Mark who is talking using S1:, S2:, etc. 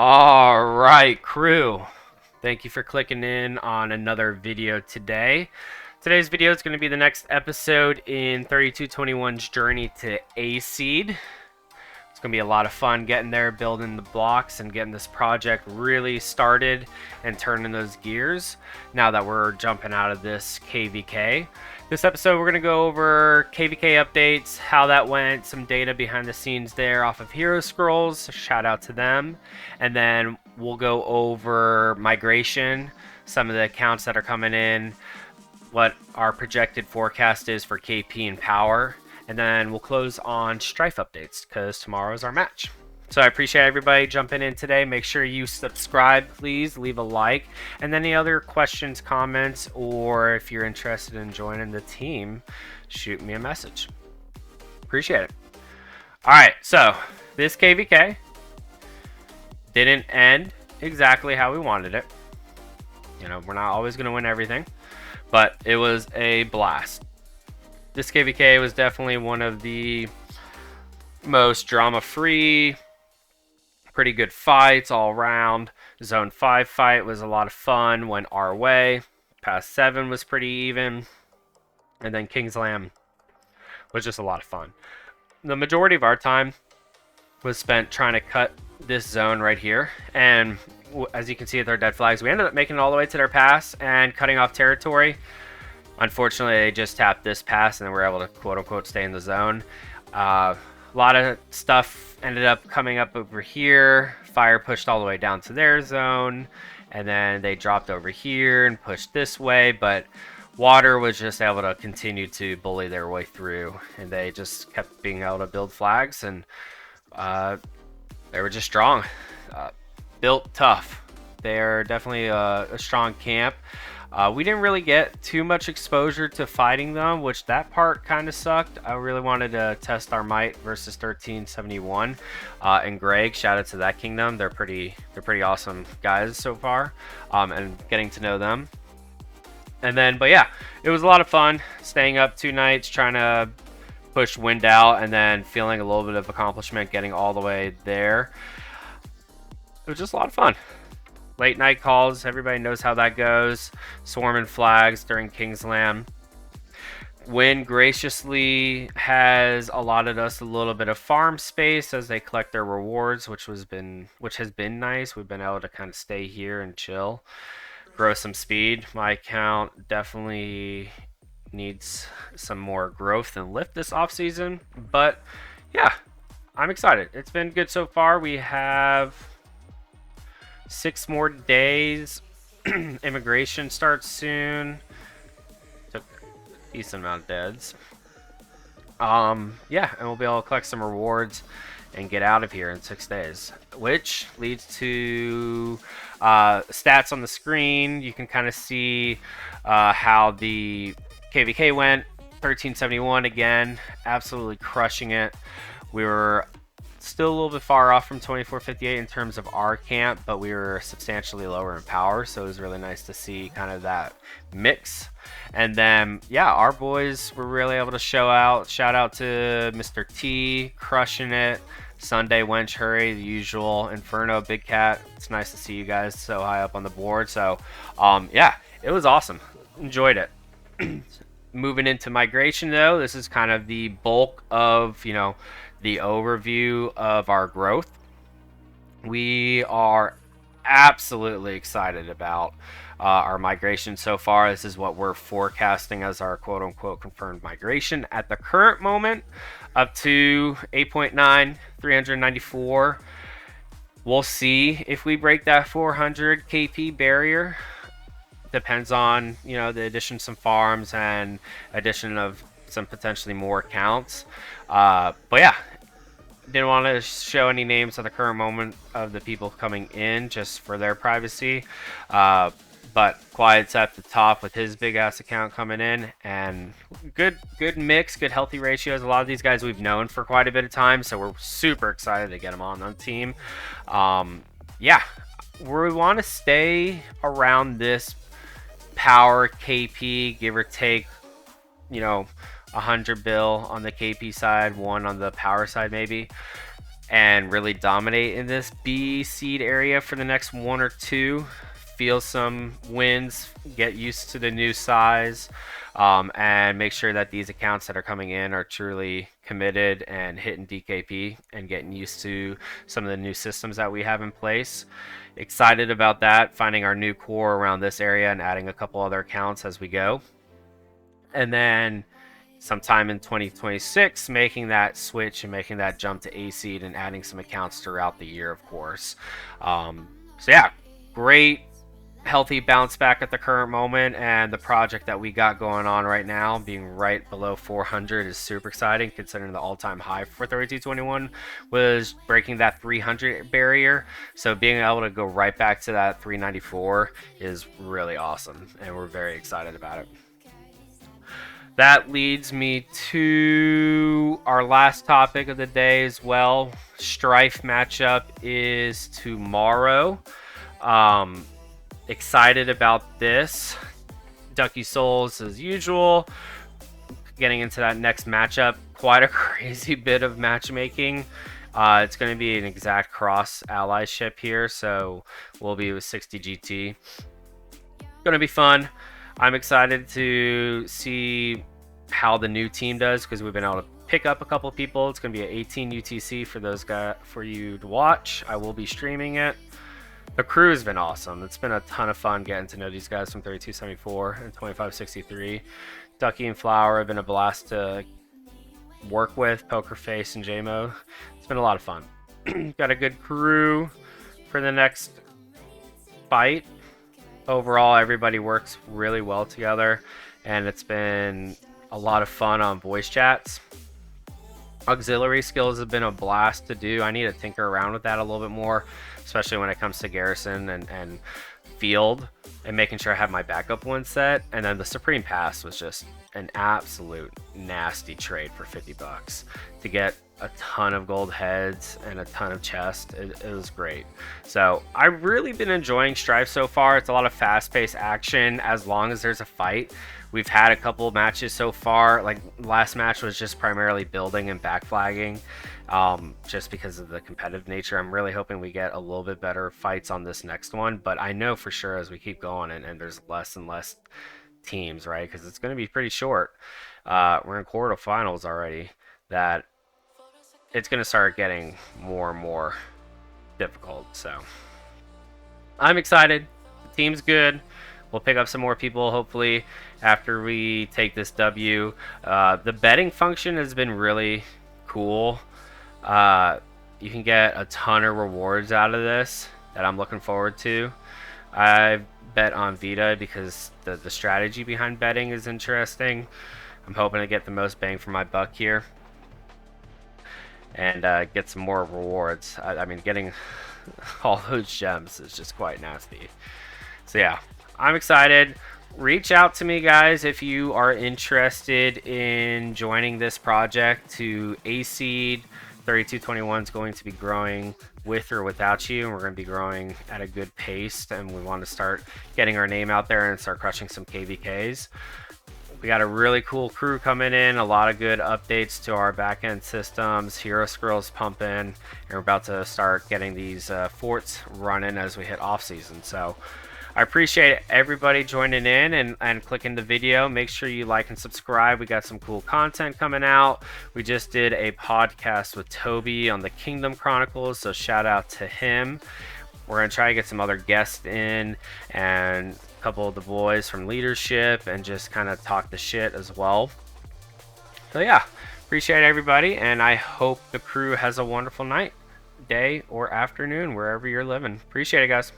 S1: All right, crew. Thank you for clicking in on another video today. Today's video is going to be the next episode in 3221's journey to A Seed. It's going to be a lot of fun getting there, building the blocks, and getting this project really started and turning those gears now that we're jumping out of this KVK. This episode, we're going to go over KVK updates, how that went, some data behind the scenes there off of Hero Scrolls. Shout out to them. And then we'll go over migration, some of the accounts that are coming in, what our projected forecast is for KP and Power. And then we'll close on Strife updates because tomorrow is our match. So I appreciate everybody jumping in today. Make sure you subscribe, please. Leave a like. And any other questions, comments, or if you're interested in joining the team, shoot me a message. Appreciate it. All right, so this KVK didn't end exactly how we wanted it. You know, we're not always going to win everything, but it was a blast. This KVK was definitely one of the most drama-free, pretty good fights all around. Zone 5 fight was a lot of fun, went our way. Past 7 was pretty even. And then Kingsland was just a lot of fun. The majority of our time was spent trying to cut this zone right here. And as you can see with our dead flags, we ended up making it all the way to their pass and cutting off territory. Unfortunately, they just tapped this pass and then we're able to quote-unquote stay in the zone. A lot of stuff ended up coming up over here. Fire pushed all the way down to their zone. And then they dropped over here and pushed this way. But Water was just able to continue to bully their way through. And they just kept being able to build flags. And they were just strong. Built tough. They're definitely a strong camp. We didn't really get too much exposure to fighting them, which that part kind of sucked. I really wanted to test our might versus 1371 and Greg. Shout out to that kingdom. They're pretty awesome guys so far, and getting to know them. And then, but yeah, it was a lot of fun staying up 2 nights trying to push wind out, and then feeling a little bit of accomplishment getting all the way there. It was just a lot of fun. Late night calls, everybody knows how that goes. Swarming flags during Kingsland. Wind graciously has allotted us a little bit of farm space as they collect their rewards, which has been nice. We've been able to kind of stay here and chill, grow some speed. My account definitely needs some more growth and lift this off season, but yeah, I'm excited. It's been good so far. We have 6 more days. Immigration starts soon. Took a decent amount of deads. Yeah, and we'll be able to collect some rewards and get out of here in 6 days, which leads to stats on the screen. You can kind of see how the KVK went. 1371 again, absolutely crushing it. We were still a little bit far off from 2458 in terms of our camp, but we were substantially lower in power, so it was really nice to see kind of that mix. And then yeah, our boys were really able to show out. Shout out to Mr. T, crushing it. Sunday, Wench Hurry, the usual. Inferno, Big Cat, it's nice to see you guys so high up on the board. So yeah, it was awesome, enjoyed it. Moving into migration though, this is kind of the bulk of, you know, the overview of our growth. We are absolutely excited about our migration so far. This is what we're forecasting as our quote-unquote confirmed migration at the current moment, up to 8.9, 394. We'll see if we break that 400 KP barrier. Depends on, you know, the addition of some farms and addition of some potentially more accounts. But yeah, didn't want to show any names at the current moment of the people coming in just for their privacy. But Quiet's at the top with his big ass account coming in, and good mix, good healthy ratios. A lot of these guys we've known for quite a bit of time, so we're super excited to get them on the team. Yeah, we want to stay around this power KP, give or take, you know, 100 bill on the KP side, 1 on the power side maybe. and really dominate in this B seed area for the next 1 or 2. Feel some wins, get used to the new size, and make sure that these accounts that are coming in are truly committed and hitting DKP and getting used to some of the new systems that we have in place. Excited about that, finding our new core around this area and adding a couple other accounts as we go. And then sometime in 2026, making that switch and making that jump to A seed and adding some accounts throughout the year, of course. So yeah, great healthy bounce back at the current moment, and the project that we got going on right now being right below 400 is super exciting, considering the all-time high for 3221 was breaking that 300 barrier. So being able to go right back to that 394 is really awesome, and we're very excited about it. That leads me to our last topic of the day as well. Strife matchup is tomorrow. Excited about this. Ducky Souls as usual. Getting into that next matchup. Quite a crazy bit of matchmaking. It's going to be an exact cross allyship here, so we'll be with 60 GT. Going to be fun. I'm excited to see how the new team does, because we've been able to pick up a couple people. It's going to be an 18 UTC for those guys, for you to watch. I will be streaming it. The crew has been awesome. It's been a ton of fun getting to know these guys from 3274 and 2563. Ducky and Flower have been a blast to work with, Pokerface and JMO. It's been a lot of fun. Got a good crew for the next fight. Overall, everybody works really well together, and it's been a lot of fun on voice chats. Auxiliary skills have been a blast to do. I need to tinker around with that a little bit more, especially when it comes to Garrison and Field, and making sure I have my backup one set. And then the Supreme Pass was just an absolute nasty trade for 50 bucks to get a ton of gold heads and a ton of chest. It was great. So I've really been enjoying Strife so far. It's a lot of fast-paced action as long as there's a fight. We've had a couple matches so far. Like last match was just primarily building and backflagging, just because of the competitive nature. I'm really hoping we get a little bit better fights on this next one, but I know for sure as we keep going and there's less and less teams, right? Because it's going to be pretty short. We're in quarterfinals already. That it's going to start getting more and more difficult. So I'm excited. The team's good. We'll pick up some more people hopefully after we take this W. The betting function has been really cool. You can get a ton of rewards out of this that I'm looking forward to. I bet on Vita because the strategy behind betting is interesting. I'm hoping to get the most bang for my buck here and get some more rewards. I mean, getting all those gems is just quite nasty. So yeah, I'm excited. Reach out to me, guys, if you are interested in joining this project to A-Seed. 3221 is going to be growing with or without you, and we're going to be growing at a good pace, and we want to start getting our name out there and start crushing some KVKs. We got a really cool crew coming in, a lot of good updates to our back-end systems, Hero Scrolls pumping, and we're about to start getting these forts running as we hit off-season. So I appreciate everybody joining in and clicking the video. Make sure you like and subscribe. We got some cool content coming out. We just did a podcast with Toby on the Kingdom Chronicles, so shout out to him. We're going to try to get some other guests in and a couple of the boys from leadership and just kind of talk the shit as well. So yeah, appreciate everybody, and I hope the crew has a wonderful night, day, or afternoon, wherever you're living. Appreciate it, guys.